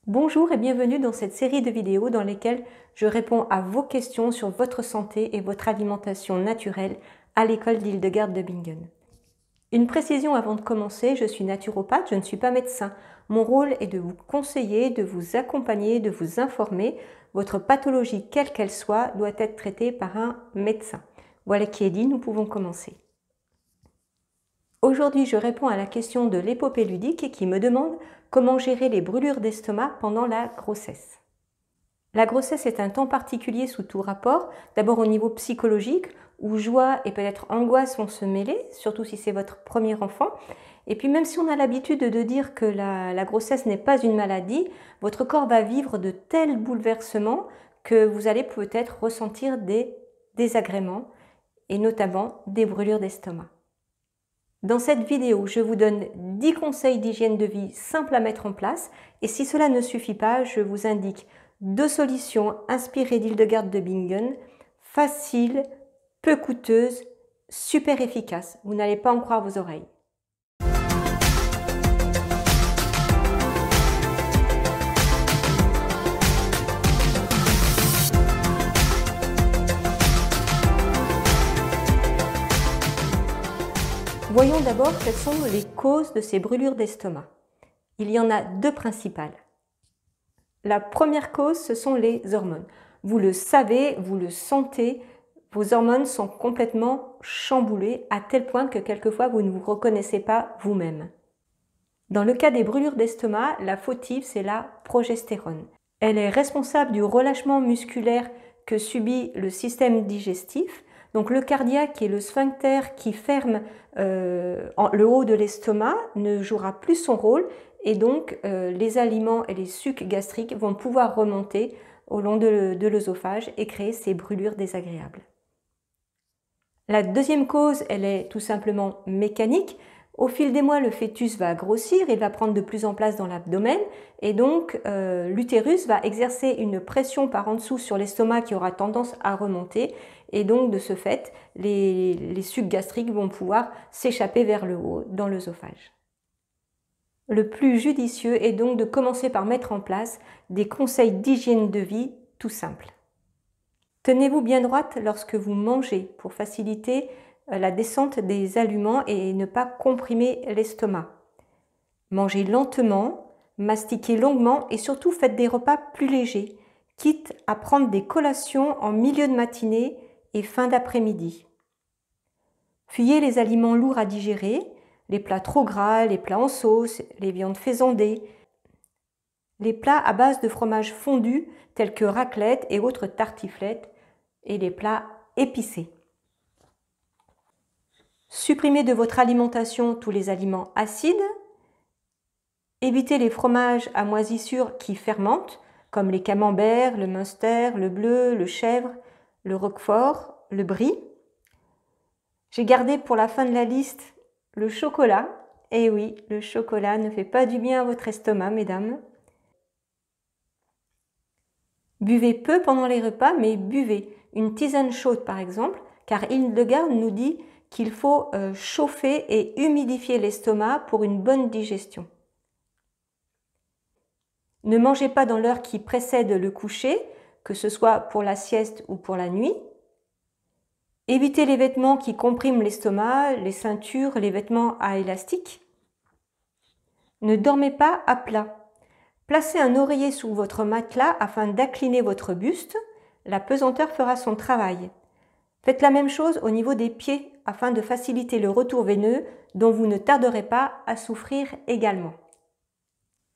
Bonjour et bienvenue dans cette série de vidéos dans lesquelles je réponds à vos questions sur votre santé et votre alimentation naturelle à l'école d'Hildegarde de Bingen. Une précision avant de commencer, je suis naturopathe, je ne suis pas médecin. Mon rôle est de vous conseiller, de vous accompagner, de vous informer. Votre pathologie, quelle qu'elle soit, doit être traitée par un médecin. Voilà qui est dit, nous pouvons commencer. Aujourd'hui, je réponds à la question de l'épopée ludique qui me demande comment gérer les brûlures d'estomac pendant la grossesse. La grossesse est un temps particulier sous tout rapport, d'abord au niveau psychologique, où joie et peut-être angoisse vont se mêler, surtout si c'est votre premier enfant. Et puis même si on a l'habitude de dire que la grossesse n'est pas une maladie, votre corps va vivre de tels bouleversements que vous allez peut-être ressentir des désagréments et notamment des brûlures d'estomac. Dans cette vidéo, je vous donne 10 conseils d'hygiène de vie simples à mettre en place et si cela ne suffit pas, je vous indique 2 solutions inspirées d'Hildegarde de Bingen, faciles, peu coûteuses, super efficaces. Vous n'allez pas en croire vos oreilles. Voyons d'abord quelles sont les causes de ces brûlures d'estomac. Il y en a 2 principales. La première cause, ce sont les hormones. Vous le savez, vous le sentez, vos hormones sont complètement chamboulées à tel point que quelquefois vous ne vous reconnaissez pas vous-même. Dans le cas des brûlures d'estomac, la fautive, c'est la progestérone. Elle est responsable du relâchement musculaire que subit le système digestif. Donc le cardiaque et le sphincter qui ferme le haut de l'estomac ne jouera plus son rôle et donc les aliments et les sucs gastriques vont pouvoir remonter au long de l'œsophage et créer ces brûlures désagréables. La deuxième cause, elle est tout simplement mécanique. Au fil des mois, le fœtus va grossir, il va prendre de plus en place dans l'abdomen et donc l'utérus va exercer une pression par en dessous sur l'estomac qui aura tendance à remonter et donc de ce fait, les sucs gastriques vont pouvoir s'échapper vers le haut dans l'œsophage. Le plus judicieux est donc de commencer par mettre en place des conseils d'hygiène de vie tout simples. Tenez-vous bien droite lorsque vous mangez pour faciliter la descente des aliments et ne pas comprimer l'estomac. Mangez lentement, mastiquez longuement et surtout faites des repas plus légers, quitte à prendre des collations en milieu de matinée et fin d'après-midi. Fuyez les aliments lourds à digérer, les plats trop gras, les plats en sauce, les viandes faisandées, les plats à base de fromage fondu tels que raclette et autres tartiflettes et les plats épicés. Supprimez de votre alimentation tous les aliments acides. Évitez les fromages à moisissure qui fermentent, comme les camemberts, le Münster, le bleu, le chèvre, le roquefort, le brie. J'ai gardé pour la fin de la liste le chocolat. Et oui, le chocolat ne fait pas du bien à votre estomac, mesdames. Buvez peu pendant les repas, mais buvez une tisane chaude par exemple, car Hildegarde nous dit qu'il faut chauffer et humidifier l'estomac pour une bonne digestion. Ne mangez pas dans l'heure qui précède le coucher, que ce soit pour la sieste ou pour la nuit. Évitez les vêtements qui compriment l'estomac, les ceintures, les vêtements à élastique. Ne dormez pas à plat. Placez un oreiller sous votre matelas afin d'incliner votre buste. La pesanteur fera son travail. Faites la même chose au niveau des pieds afin de faciliter le retour veineux dont vous ne tarderez pas à souffrir également.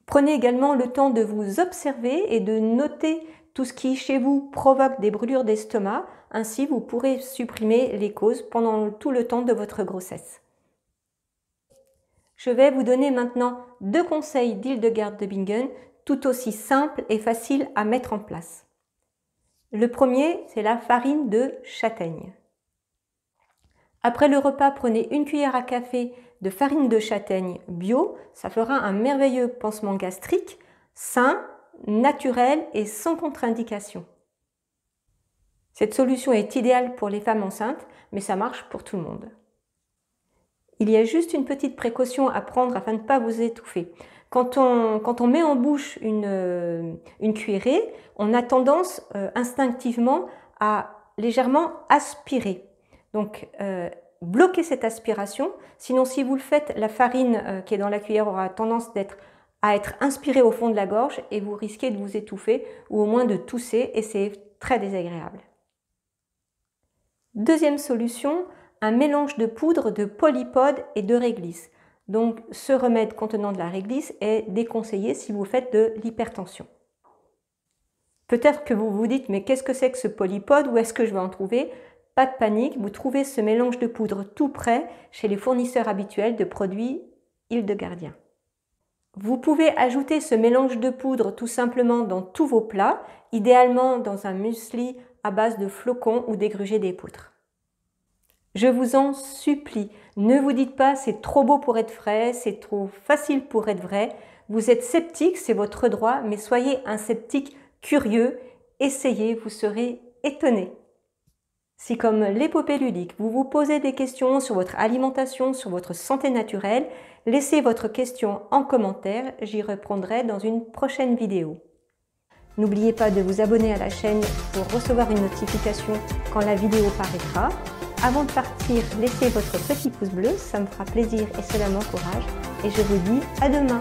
Prenez également le temps de vous observer et de noter tout ce qui chez vous provoque des brûlures d'estomac. Ainsi, vous pourrez supprimer les causes pendant tout le temps de votre grossesse. Je vais vous donner maintenant 2 conseils d'Hildegarde de Bingen tout aussi simples et faciles à mettre en place. Le premier, c'est la farine de châtaigne. Après le repas, prenez une cuillère à café de farine de châtaigne bio. Ça fera un merveilleux pansement gastrique, sain, naturel et sans contre-indication. Cette solution est idéale pour les femmes enceintes, mais ça marche pour tout le monde. Il y a juste une petite précaution à prendre afin de ne pas vous étouffer. Quand on met en bouche une cuillerée, on a tendance instinctivement à légèrement aspirer. Donc, bloquez cette aspiration. Sinon, si vous le faites, la farine qui est dans la cuillère aura tendance à être inspirée au fond de la gorge et vous risquez de vous étouffer ou au moins de tousser et c'est très désagréable. Deuxième solution, un mélange de poudre de polypode et de réglisse. Donc, ce remède contenant de la réglisse est déconseillé si vous faites de l'hypertension. Peut-être que vous vous dites, mais qu'est-ce que c'est que ce polypode? Où est-ce que je vais en trouver? Pas de panique, vous trouvez ce mélange de poudre tout prêt chez les fournisseurs habituels de produits Hildegardien. Vous pouvez ajouter ce mélange de poudre tout simplement dans tous vos plats, idéalement dans un muesli à base de flocons ou d'égruger d'épeautre. Je vous en supplie, ne vous dites pas c'est trop beau pour être vrai, c'est trop facile pour être vrai. Vous êtes sceptique, c'est votre droit, mais soyez un sceptique curieux, essayez, vous serez étonné. Si comme l'épopée ludique, vous vous posez des questions sur votre alimentation, sur votre santé naturelle, laissez votre question en commentaire, j'y répondrai dans une prochaine vidéo. N'oubliez pas de vous abonner à la chaîne pour recevoir une notification quand la vidéo paraîtra. Avant de partir, laissez votre petit pouce bleu, ça me fera plaisir et cela m'encourage. Et je vous dis à demain.